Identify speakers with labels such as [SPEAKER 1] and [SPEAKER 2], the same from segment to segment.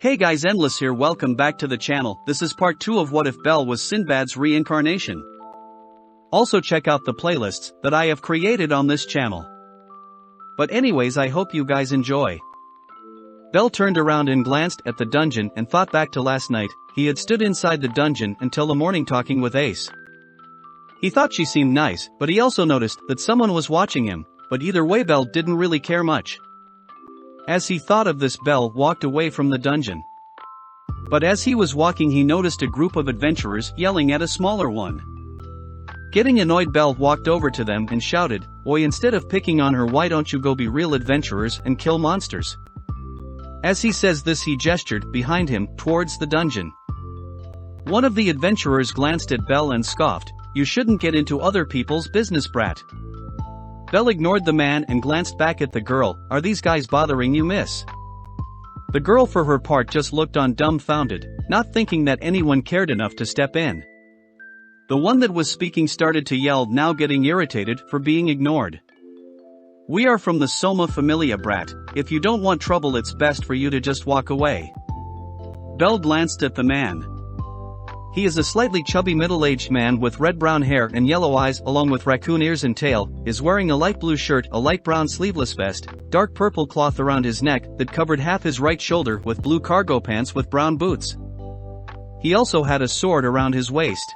[SPEAKER 1] Hey guys, Endless here, welcome back to the channel. This is part 2 of What If Belle Was Sinbad's Reincarnation. Also check out the playlists that I have created on this channel. But anyways, I hope you guys enjoy. Belle turned around and glanced at the dungeon and thought back to last night. He had stood inside the dungeon until the morning talking with Ace. He thought she seemed nice, but he also noticed that someone was watching him, but either way Belle didn't really care much. As he thought of this, Belle walked away from the dungeon. But as he was walking, he noticed a group of adventurers yelling at a smaller one. Getting annoyed, Belle walked over to them and shouted, "Oi, instead of picking on her, why don't you go be real adventurers and kill monsters?" As he says this, he gestured behind him towards the dungeon. One of the adventurers glanced at Belle and scoffed, "You shouldn't get into other people's business, brat." Belle ignored the man and glanced back at the girl. "Are these guys bothering you, miss?" The girl for her part just looked on dumbfounded, not thinking that anyone cared enough to step in. The one that was speaking started to yell, now getting irritated for being ignored. "We are from the Soma Familia, brat. If you don't want trouble, it's best for you to just walk away." Belle glanced at the man. He is a slightly chubby middle-aged man with red-brown hair and yellow eyes along with raccoon ears and tail, is wearing a light blue shirt, a light brown sleeveless vest, dark purple cloth around his neck that covered half his right shoulder with blue cargo pants with brown boots. He also had a sword around his waist.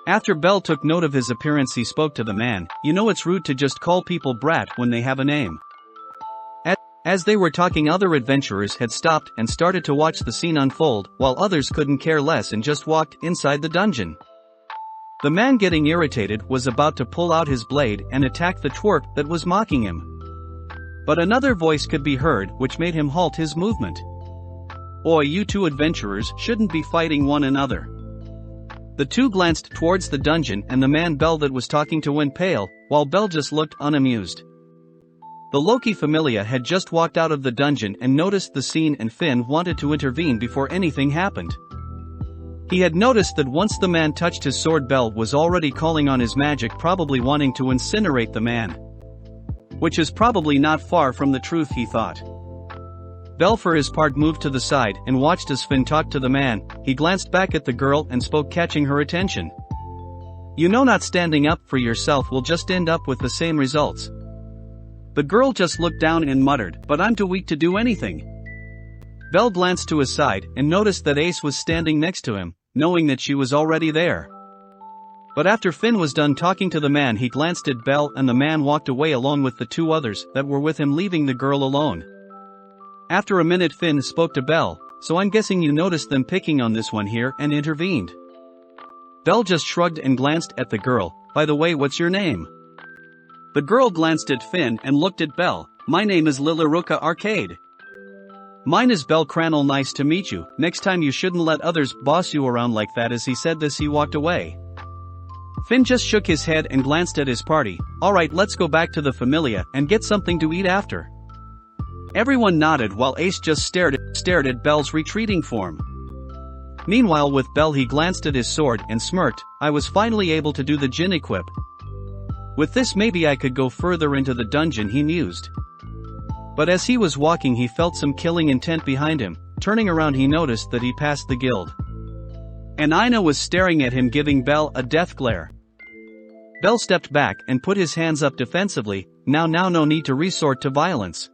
[SPEAKER 1] After Belle took note of his appearance, he spoke to the man. "You know it's rude to just call people brat when they have a name." As they were talking, other adventurers had stopped and started to watch the scene unfold, while others couldn't care less and just walked inside the dungeon. The man, getting irritated, was about to pull out his blade and attack the twerp that was mocking him. But another voice could be heard, which made him halt his movement. "Oi, you two adventurers shouldn't be fighting one another." The two glanced towards the dungeon and the man Belle that was talking to went pale, while Belle just looked unamused. The Loki Familia had just walked out of the dungeon and noticed the scene, and Finn wanted to intervene before anything happened. He had noticed that once the man touched his sword, Belle was already calling on his magic, probably wanting to incinerate the man. Which is probably not far from the truth, he thought. Belle for his part moved to the side and watched as Finn talked to the man. He glanced back at the girl and spoke, catching her attention. "You know, not standing up for yourself will just end up with the same results." The girl just looked down and muttered, "But I'm too weak to do anything." Belle glanced to his side and noticed that Ace was standing next to him, knowing that she was already there. But after Finn was done talking to the man, he glanced at Belle and the man walked away along with the two others that were with him, leaving the girl alone. After a minute, Finn spoke to Belle, "So I'm guessing you noticed them picking on this one here and intervened." Belle just shrugged and glanced at the girl. "By the way, what's your name?" The girl glanced at Finn and looked at Belle. "My name is Lilaruka Arcade." "Mine is Belle Cranel, nice to meet you. Next time you shouldn't let others boss you around like that." As he said this, he walked away. Finn just shook his head and glanced at his party. "Alright, let's go back to the Familia and get something to eat after." Everyone nodded while Ace just stared at Belle's retreating form. Meanwhile, with Belle, he glanced at his sword and smirked. "I was finally able to do the Jinn equip. With this maybe I could go further into the dungeon," he mused. But as he was walking, he felt some killing intent behind him. Turning around, he noticed that he passed the guild. And Eina was staring at him, giving Belle a death glare. Belle stepped back and put his hands up defensively. Now no need to resort to violence."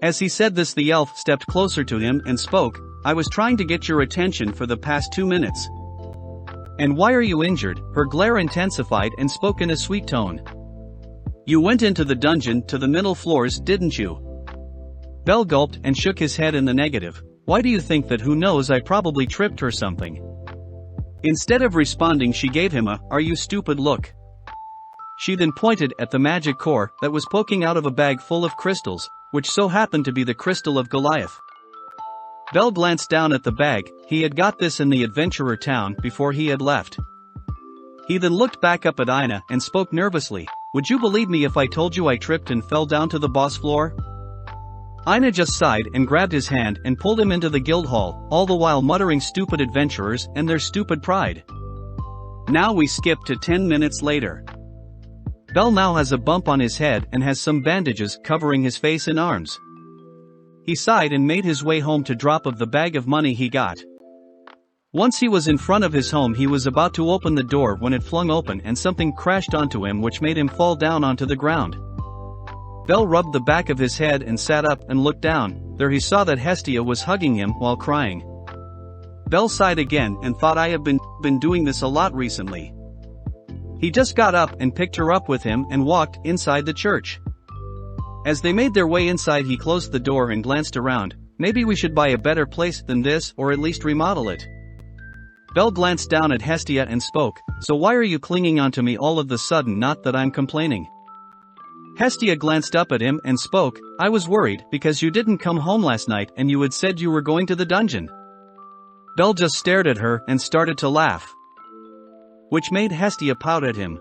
[SPEAKER 1] As he said this, the elf stepped closer to him and spoke, "I was trying to get your attention for the past 2 minutes. And why are you injured?" Her glare intensified and spoke in a sweet tone. "You went into the dungeon to the middle floors, didn't you?" Belle gulped and shook his head in the negative. "Why do you think that? Who knows, I probably tripped or something." Instead of responding, she gave him a "Are you stupid?" look. She then pointed at the magic core that was poking out of a bag full of crystals, which so happened to be the crystal of Goliath. Belle glanced down at the bag. He had got this in the adventurer town before he had left. He then looked back up at Eina and spoke nervously, "Would you believe me if I told you I tripped and fell down to the boss floor?" Eina just sighed and grabbed his hand and pulled him into the guild hall, all the while muttering, "Stupid adventurers and their stupid pride." Now we skip to 10 minutes later. Belle now has a bump on his head and has some bandages covering his face and arms. He sighed and made his way home to drop of the bag of money he got. Once he was in front of his home, he was about to open the door when it flung open and something crashed onto him, which made him fall down onto the ground. Bell rubbed the back of his head and sat up and looked down. There he saw that Hestia was hugging him while crying. Bell sighed again and thought, I have been doing this a lot recently. He just got up and picked her up with him and walked inside the church. As they made their way inside, he closed the door and glanced around. Maybe we should buy a better place than this, or at least remodel it. Bell glanced down at Hestia and spoke, so why are you clinging onto me all of a sudden? Not that I'm complaining. Hestia glanced up at him and spoke, I was worried because you didn't come home last night and you had said you were going to the dungeon. Bell just stared at her and started to laugh, which made Hestia pout at him.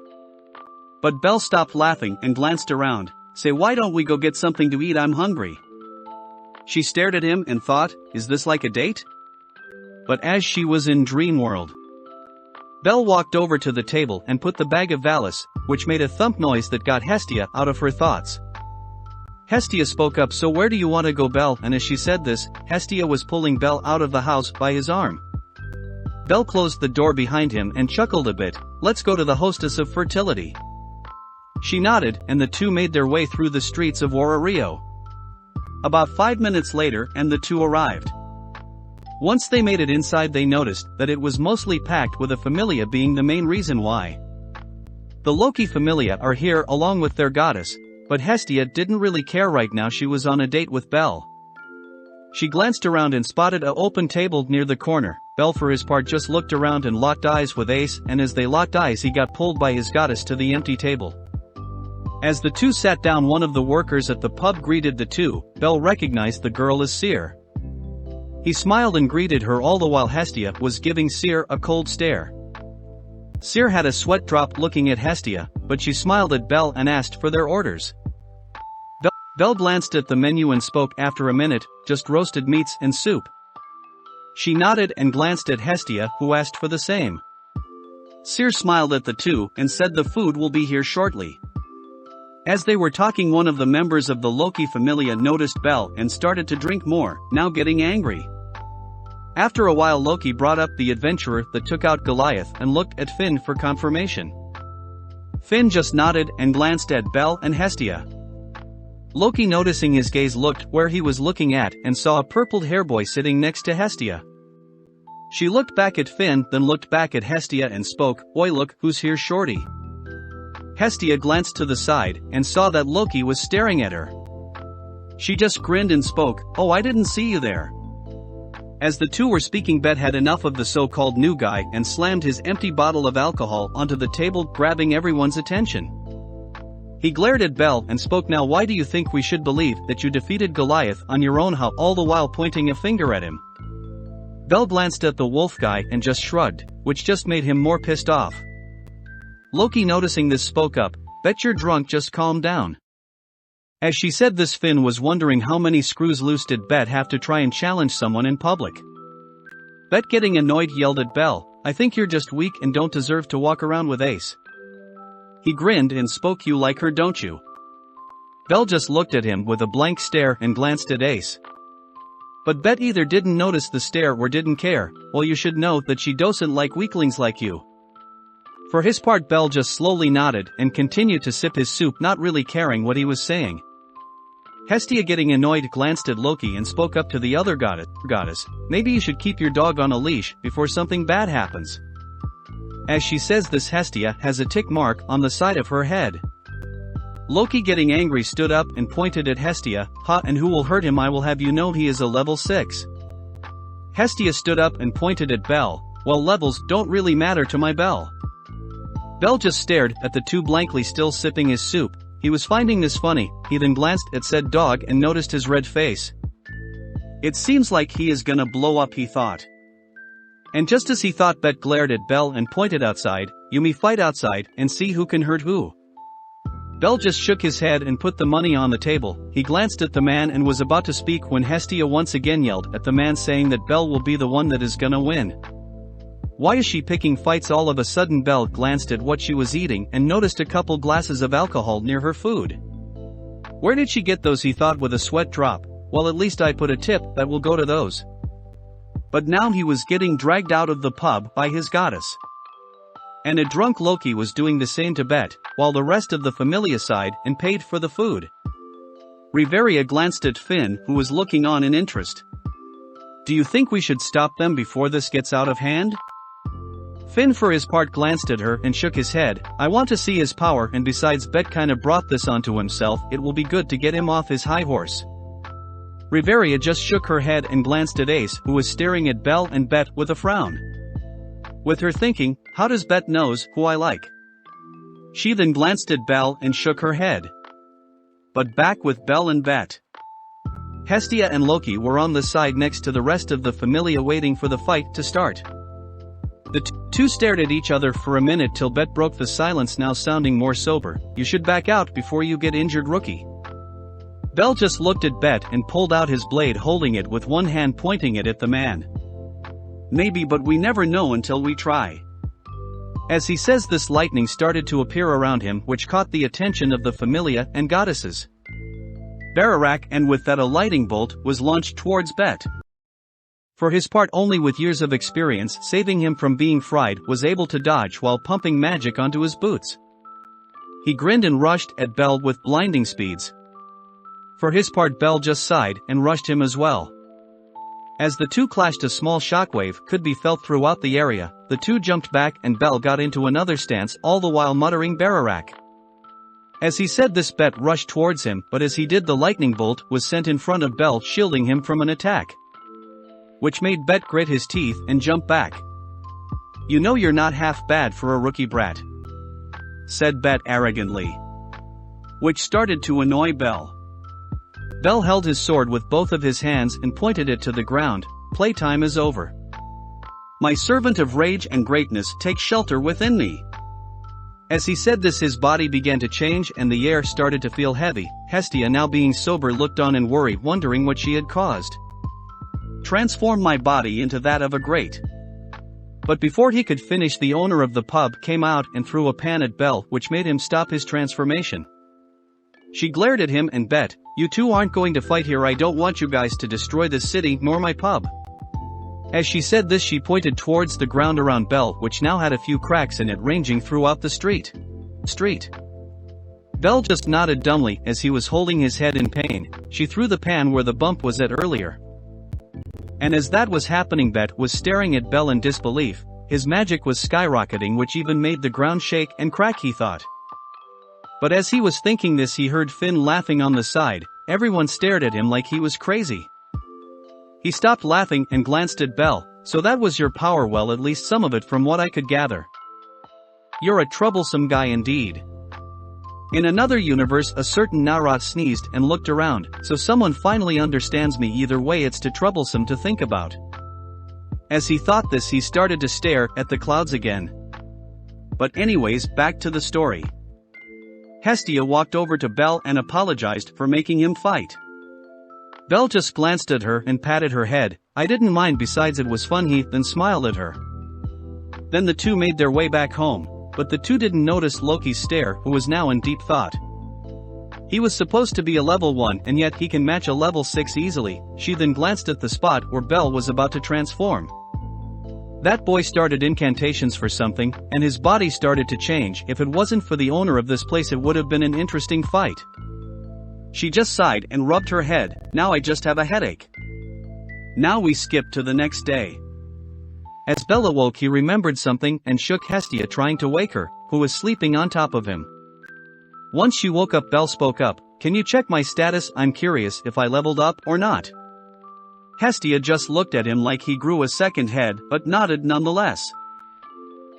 [SPEAKER 1] But Bell stopped laughing and glanced around. Say, why don't we go get something to eat? I'm hungry. She stared at him and thought, is this like a date? But as she was in dream world. Bell walked over to the table and put the bag of Valis, which made a thump noise that got Hestia out of her thoughts. Hestia spoke up, so where do you want to go, Bell? And as she said this, Hestia was pulling Bell out of the house by his arm. Bell closed the door behind him and chuckled a bit. Let's go to the Hostess of Fertility. She nodded, and the two made their way through the streets of Warario. About 5 minutes later, and the two arrived. Once they made it inside, they noticed that it was mostly packed, with a familia being the main reason why. The Loki Familia are here along with their goddess, but Hestia didn't really care right now. She was on a date with Bell. She glanced around and spotted an open table near the corner. Bell for his part just looked around and locked eyes with Ace, and as they locked eyes he got pulled by his goddess to the empty table. As the two sat down, one of the workers at the pub greeted the two. Bell recognized the girl as Seer. He smiled and greeted her, all the while Hestia was giving Seer a cold stare. Seer had a sweat drop looking at Hestia, but she smiled at Bell and asked for their orders. Bell glanced at the menu and spoke, after a minute, just roasted meats and soup. She nodded and glanced at Hestia, who asked for the same. Seer smiled at the two and said the food will be here shortly. As they were talking, one of the members of the Loki Familia noticed Bell and started to drink more, now getting angry. After a while, Loki brought up the adventurer that took out Goliath and looked at Finn for confirmation. Finn just nodded and glanced at Bell and Hestia. Loki, noticing his gaze, looked where he was looking at and saw a purpled hairboy sitting next to Hestia. She looked back at Finn, then looked back at Hestia and spoke, Oi, look who's here, shorty. Hestia glanced to the side and saw that Loki was staring at her. She just grinned and spoke, Oh, I didn't see you there. As the two were speaking, Bet had enough of the so-called new guy and slammed his empty bottle of alcohol onto the table, grabbing everyone's attention. He glared at Bell and spoke, Now why do you think we should believe that you defeated Goliath on your own? How? All the while pointing a finger at him. Bell glanced at the wolf guy and just shrugged, which just made him more pissed off. Loki, noticing this, spoke up, Bet you're drunk, just calm down. As she said this, Finn was wondering how many screws loose did Bet have to try and challenge someone in public. Bet, getting annoyed, yelled at Bell, I think you're just weak and don't deserve to walk around with Ace. He grinned and spoke, You like her, don't you? Bell just looked at him with a blank stare and glanced at Ace. But Bet either didn't notice the stare or didn't care. Well, you should know that she doesn't like weaklings like you. For his part, Bell just slowly nodded and continued to sip his soup, not really caring what he was saying. Hestia, getting annoyed, glanced at Loki and spoke up to the other goddess, Maybe you should keep your dog on a leash before something bad happens. As she says this, Hestia has a tick mark on the side of her head. Loki, getting angry, stood up and pointed at Hestia, Ha, and who will hurt him? I will have you know he is a level 6. Hestia stood up and pointed at Bell, Well, levels don't really matter to my Bell. Bell just stared at the two blankly, still sipping his soup. He was finding this funny. He then glanced at said dog and noticed his red face. It seems like he is gonna blow up, he thought. And just as he thought, Bet glared at Bell and pointed outside, You may fight outside and see who can hurt who. Bell just shook his head and put the money on the table. He glanced at the man and was about to speak when Hestia once again yelled at the man, saying that Bell will be the one that is gonna win. Why is she picking fights all of a sudden? Bell glanced at what she was eating and noticed a couple glasses of alcohol near her food. Where did she get those, he thought with a sweat drop. well at least I put a tip that will go to those. But now he was getting dragged out of the pub by his goddess. And a drunk Loki was doing the same to Bet, while the rest of the Familia sighed and paid for the food. Riveria glanced at Finn, who was looking on in interest. Do you think we should stop them before this gets out of hand? Finn for his part glanced at her and shook his head. I want to see his power, and besides Bet kinda brought this onto himself, it will be good to get him off his high horse. Riveria just shook her head and glanced at Ace, who was staring at Belle and Bet with a frown. With her thinking, how does Bet knows who I like? She then glanced at Belle and shook her head. But back with Belle and Bet. Hestia and Loki were on the side next to the rest of the Familia waiting for the fight to start. The two stared at each other for a minute till Bet broke the silence, now sounding more sober. You should back out before you get injured, rookie. Belle just looked at Bet and pulled out his blade, holding it with one hand, pointing it at the man. Maybe, but we never know until we try. As he says this, lightning started to appear around him, which caught the attention of the Familia and goddesses. Bararak, and with that a lightning bolt was launched towards Bet. For his part, only with years of experience saving him from being fried, was able to dodge while pumping magic onto his boots. He grinned and rushed at Belle with blinding speeds. For his part, Belle just sighed and rushed him as well. As the two clashed, a small shockwave could be felt throughout the area. The two jumped back and Belle got into another stance, all the while muttering Bararak. As he said this, Bet rushed towards him, but as he did, the lightning bolt was sent in front of Belle, shielding him from an attack, which made Bet grit his teeth and jump back. You know you're not half bad for a rookie brat, said Bet arrogantly, which started to annoy Belle. Belle held his sword with both of his hands and pointed it to the ground. Playtime is over. My servant of rage and greatness, take shelter within me. As he said this, his body began to change and the air started to feel heavy. Hestia, now being sober, looked on in worry, wondering what she had caused. Transform my body into that of a great. But before he could finish, the owner of the pub came out and threw a pan at Belle, which made him stop his transformation. She glared at him and Bet, you two aren't going to fight here. I don't want you guys to destroy this city nor my pub. As she said this, she pointed towards the ground around Belle, which now had a few cracks in it ranging throughout the street. Belle just nodded dumbly as he was holding his head in pain. She threw the pan where the bump was at earlier. And as that was happening, Bet was staring at Belle in disbelief. His magic was skyrocketing, which even made the ground shake and crack, he thought. But as he was thinking this, he heard Finn laughing on the side. Everyone stared at him like he was crazy. He stopped laughing and glanced at Belle. So that was your power? Well, at least some of it from what I could gather. You're a troublesome guy indeed. In another universe, a certain Narat sneezed and looked around, so someone finally understands me. Either way, it's too troublesome to think about. As he thought this, he started to stare at the clouds again. But anyways, back to the story. Hestia walked over to Belle and apologized for making him fight. Belle just glanced at her and patted her head. I didn't mind, besides it was fun. He then smiled at her. Then the two made their way back home. But the two didn't notice Loki's stare, who was now in deep thought. He was supposed to be a level 1 and yet he can match a level 6 easily. She then glanced at the spot where Belle was about to transform. That boy started incantations for something, and his body started to change. If it wasn't for the owner of this place, it would have been an interesting fight. She just sighed and rubbed her head. Now I just have a headache. Now we skip to the next day. As Belle awoke, he remembered something and shook Hestia, trying to wake her, who was sleeping on top of him. Once she woke up, Belle spoke up. Can you check my status? I'm curious if I leveled up or not. Hestia just looked at him like he grew a second head, but nodded nonetheless.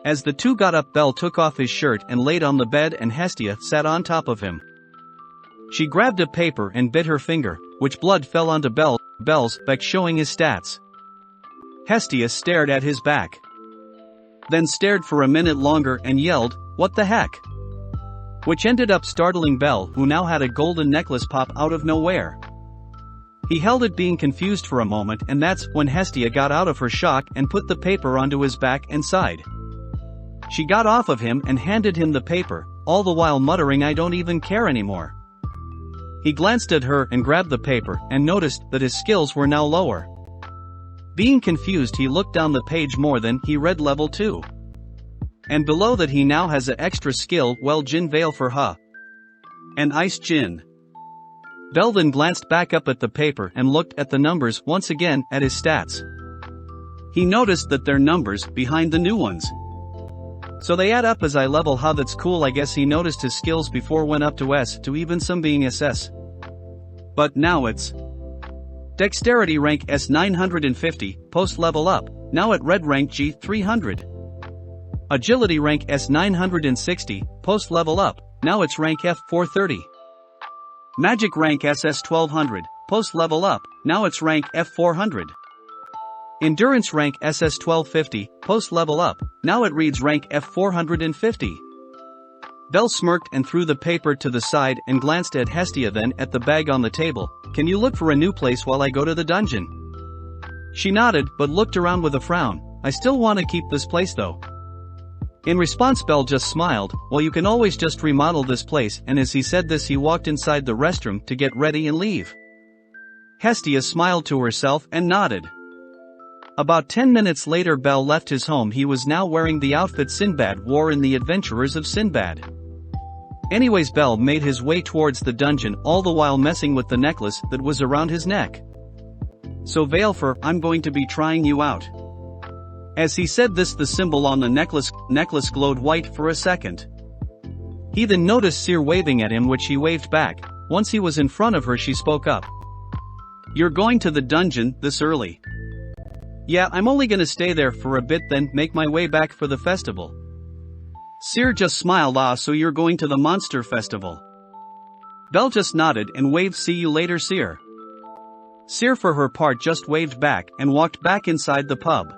[SPEAKER 1] As the two got up, Belle took off his shirt and laid on the bed, and Hestia sat on top of him. She grabbed a paper and bit her finger, which blood fell onto Belle's back, showing his stats. Hestia stared at his back. Then stared for a minute longer and yelled, "What the heck?" Which ended up startling Belle, who now had a golden necklace pop out of nowhere. He held it, being confused for a moment, and that's when Hestia got out of her shock and put the paper onto his back and sighed. She got off of him and handed him the paper, all the while muttering, "I don't even care anymore." He glanced at her and grabbed the paper and noticed that his skills were now lower. Being confused, he looked down the page more than he read level 2. And below that he now has a extra skill, well, Jin Valefor Ha. An Ice Jin. Bell then glanced back up at the paper and looked at the numbers once again at his stats. He noticed that they're numbers behind the new ones. So they add up as I level. How that's cool. I guess he noticed his skills before went up to S to even some being SS. But now it's Dexterity rank S 950, post level up, now at red rank G 300. Agility rank S 960, post level up, now it's rank F 430. Magic rank SS 1200, post level up, now it's rank F 400. Endurance rank SS 1250, post level up, now it reads rank F 450. Bell smirked and threw the paper to the side and glanced at Hestia, then at the bag on the table. Can you look for a new place while I go to the dungeon? She nodded but looked around with a frown. I still want to keep this place though. In response, Bell just smiled. Well, you can always just remodel this place, and as he said this he walked inside the restroom to get ready and leave. Hestia smiled to herself and nodded. About 10 minutes later Bell left his home. He was now wearing the outfit Sinbad wore in The Adventurers of Sinbad. Anyways, Bell made his way towards the dungeon, all the while messing with the necklace that was around his neck. So Valefor, I'm going to be trying you out. As he said this, the symbol on the necklace glowed white for a second. He then noticed Seer waving at him, which he waved back. Once he was in front of her, she spoke up. You're going to the dungeon this early? Yeah, I'm only gonna stay there for a bit, then make my way back for the festival. Seer just smiled. Ah, so you're going to the monster festival? Bell just nodded and waved. See you later, Seer. Seer for her part just waved back and walked back inside the pub.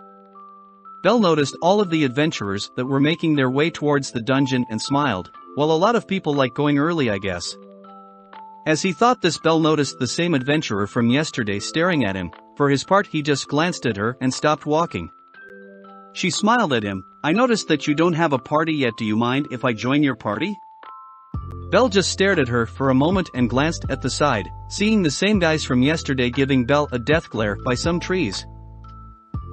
[SPEAKER 1] Bell noticed all of the adventurers that were making their way towards the dungeon and smiled. Well, a lot of people like going early, I guess. As he thought this, Bell noticed the same adventurer from yesterday staring at him. For his part, he just glanced at her and stopped walking. She smiled at him. I noticed that you don't have a party yet. Do you mind if I join your party? Bell just stared at her for a moment and glanced at the side, seeing the same guys from yesterday giving Bell a death glare by some trees.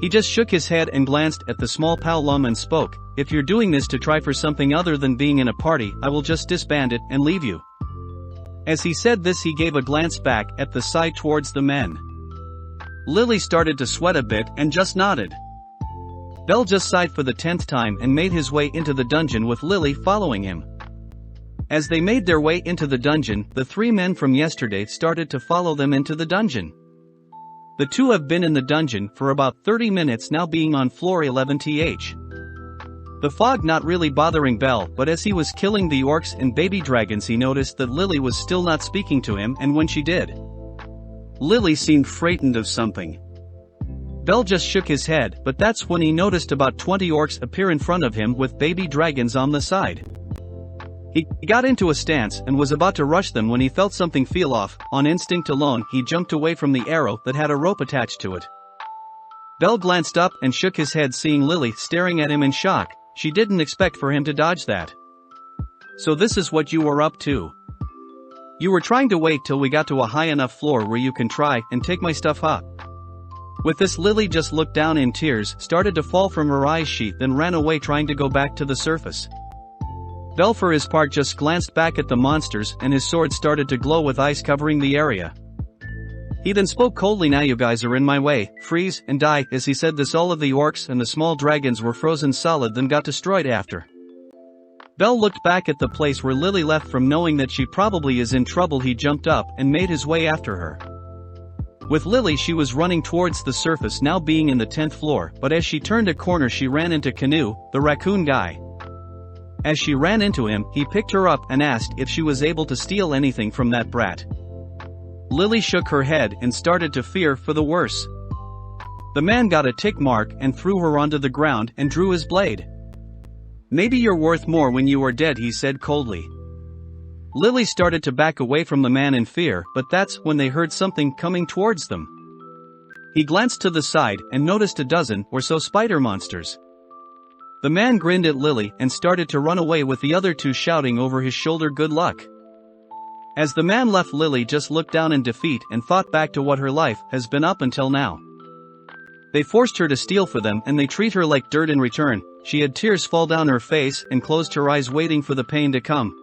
[SPEAKER 1] He just shook his head and glanced at the small Paolum and spoke. If you're doing this to try for something other than being in a party, I will just disband it and leave you. As he said this, he gave a glance back at the side towards the men. Lili started to sweat a bit and just nodded. Bell just sighed for the 10th time and made his way into the dungeon with Lili following him. As they made their way into the dungeon, the 3 men from yesterday started to follow them into the dungeon. The 2 have been in the dungeon for about 30 minutes now, being on floor 11th. The fog not really bothering Bell, but as he was killing the orcs and baby dragons, he noticed that Lili was still not speaking to him, and when she did, Lili seemed frightened of something. Bell just shook his head, but that's when he noticed about 20 orcs appear in front of him with baby dragons on the side. He got into a stance and was about to rush them when he felt something feel off. On instinct alone, he jumped away from the arrow that had a rope attached to it. Bell glanced up and shook his head, seeing Lili staring at him in shock. She didn't expect for him to dodge that. So this is what you were up to? You were trying to wait till we got to a high enough floor where you can try and take my stuff, huh? With this, Lili just looked down in tears, started to fall from her eyes sheet, then ran away trying to go back to the surface. Bell for his part just glanced back at the monsters and his sword started to glow with ice covering the area. He then spoke coldly. Now you guys are in my way, freeze and die. As he said this, all of the orcs and the small dragons were frozen solid, then got destroyed after. Bell looked back at the place where Lili left from, knowing that she probably is in trouble. He jumped up and made his way after her. With Lili, she was running towards the surface, now being in the 10th floor, but as she turned a corner she ran into Canoe, the raccoon guy. As she ran into him, he picked her up and asked if she was able to steal anything from that brat. Lili shook her head and started to fear for the worse. The man got a tick mark and threw her onto the ground and drew his blade. Maybe you're worth more when you are dead, he said coldly. Lili started to back away from the man in fear, but that's when they heard something coming towards them. He glanced to the side and noticed a dozen or so spider monsters. The man grinned at Lili and started to run away with the other 2 shouting over his shoulder, good luck. As the man left, Lili just looked down in defeat and thought back to what her life has been up until now. They forced her to steal for them and they treat her like dirt in return. She had tears fall down her face and closed her eyes waiting for the pain to come.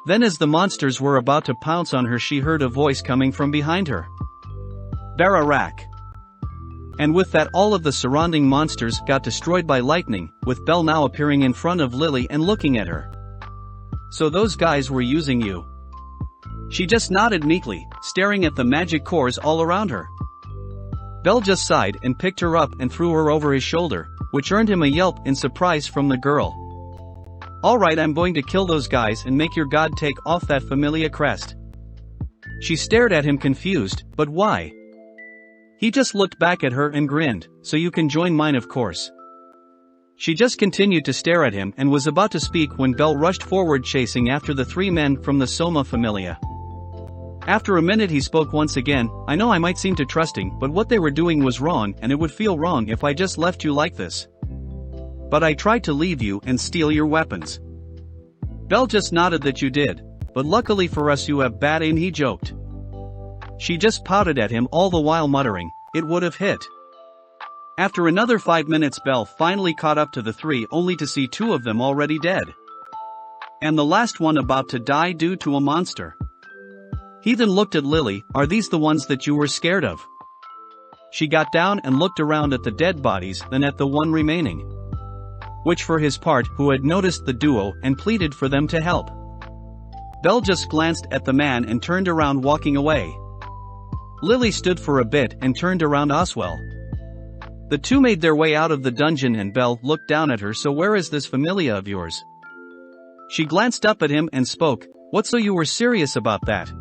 [SPEAKER 1] Then as the monsters were about to pounce on her, she heard a voice coming from behind her. Barak. And with that, all of the surrounding monsters got destroyed by lightning, with Belle now appearing in front of Lili and looking at her. So those guys were using you? She just nodded meekly, staring at the magic cores all around her. Belle just sighed and picked her up and threw her over his shoulder, which earned him a yelp in surprise from the girl. Alright, I'm going to kill those guys and make your god take off that Familia crest. She stared at him confused, but why? He just looked back at her and grinned, so you can join mine of course. She just continued to stare at him and was about to speak when Belle rushed forward chasing after the 3 men from the Soma Familia. After a minute he spoke once again. I know I might seem too trusting, but what they were doing was wrong and it would feel wrong if I just left you like this. But I tried to leave you and steal your weapons. Belle just nodded that you did, but luckily for us you have bad aim, he joked. She just pouted at him all the while muttering, it would have hit. After another 5 minutes Belle finally caught up to the 3 only to see 2 of them already dead. And the last one about to die due to a monster. He then looked at Lili, are these the ones that you were scared of? She got down and looked around at the dead bodies, then at the one remaining. Which for his part, who had noticed the duo and pleaded for them to help. Belle just glanced at the man and turned around walking away. Lili stood for a bit and turned around Oswell. The 2 made their way out of the dungeon and Belle looked down at her. So where is this Familia of yours? She glanced up at him and spoke, what, so you were serious about that?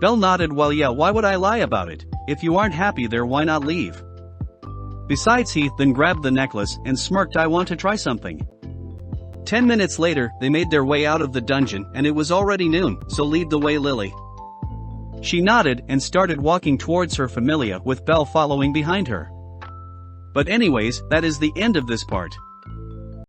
[SPEAKER 1] Belle nodded, well yeah, why would I lie about it? If you aren't happy there, why not leave? Besides, he then grabbed the necklace and smirked, I want to try something. 10 minutes later, they made their way out of the dungeon and it was already noon, so lead the way, Lili. She nodded and started walking towards her Familia with Belle following behind her. But anyways, that is the end of this part.